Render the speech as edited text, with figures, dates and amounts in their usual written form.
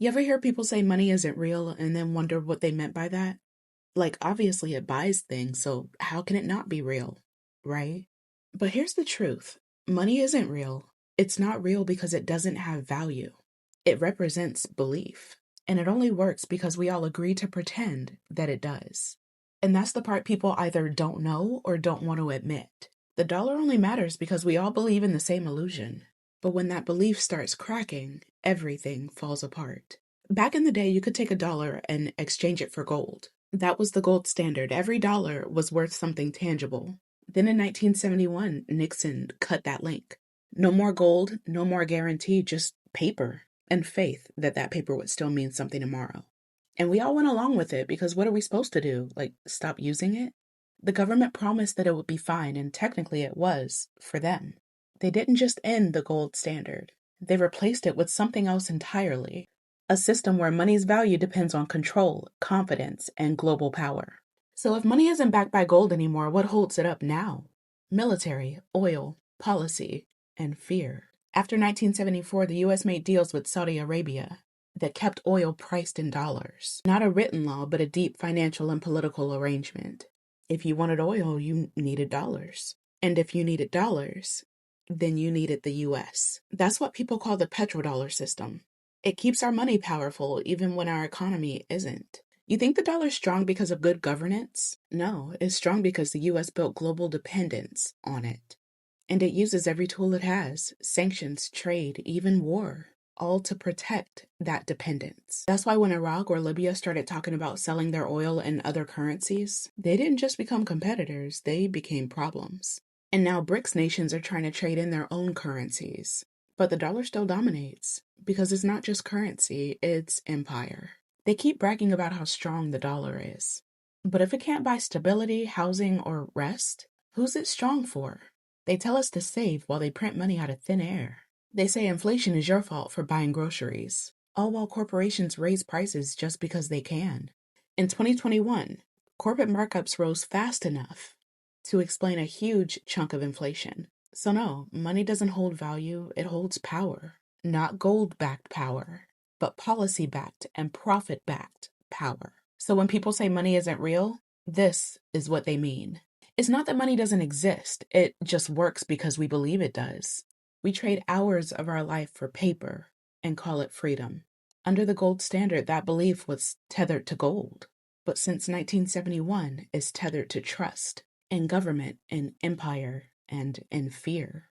You ever hear people say money isn't real and then wonder what they meant by that? Like, obviously, it buys things, so how can it not be real, right? But here's the truth: money isn't real. It's not real because it doesn't have value. It represents belief, and it only works because we all agree to pretend that it does. And that's the part people either don't know or don't want to admit. The dollar only matters because we all believe in the same illusion. But when that belief starts cracking, everything falls apart. Back in the day, you could take a dollar and exchange it for gold. That was the gold standard. Every dollar was worth something tangible. Then in 1971, Nixon cut that link. No more gold, no more guarantee, just paper and faith that that paper would still mean something tomorrow. And we all went along with it because what are we supposed to do? Like, stop using it? The government promised that it would be fine, and technically it was, for them. They didn't just end the gold standard. They replaced it with something else entirely. A system where money's value depends on control, confidence, and global power. So if money isn't backed by gold anymore, what holds it up now? Military, oil, policy, and fear. After 1974, the US made deals with Saudi Arabia that kept oil priced in dollars. Not a written law, but a deep financial and political arrangement. If you wanted oil, you needed dollars. And if you needed dollars, then you needed the US. That's what people call the petrodollar system. It keeps our money powerful even when our economy isn't. You think the dollar's strong because of good governance? No, it's strong because the US built global dependence on it. And it uses every tool it has: sanctions, trade, even war, all to protect that dependence. That's why when Iraq or Libya started talking about selling their oil in other currencies, they didn't just become competitors, they became problems. And now BRICS nations are trying to trade in their own currencies. But the dollar still dominates because it's not just currency, it's empire. They keep bragging about how strong the dollar is. But if it can't buy stability, housing, or rest, who's it strong for? They tell us to save while they print money out of thin air. They say inflation is your fault for buying groceries, all while corporations raise prices just because they can. In 2021, corporate markups rose fast enough to explain a huge chunk of inflation. So no, money doesn't hold value, it holds power. Not gold-backed power, but policy-backed and profit-backed power. So when people say money isn't real, this is what they mean. It's not that money doesn't exist, it just works because we believe it does. We trade hours of our life for paper and call it freedom. Under the gold standard, that belief was tethered to gold. But since 1971, it's tethered to trust, in government, in empire, and in fear.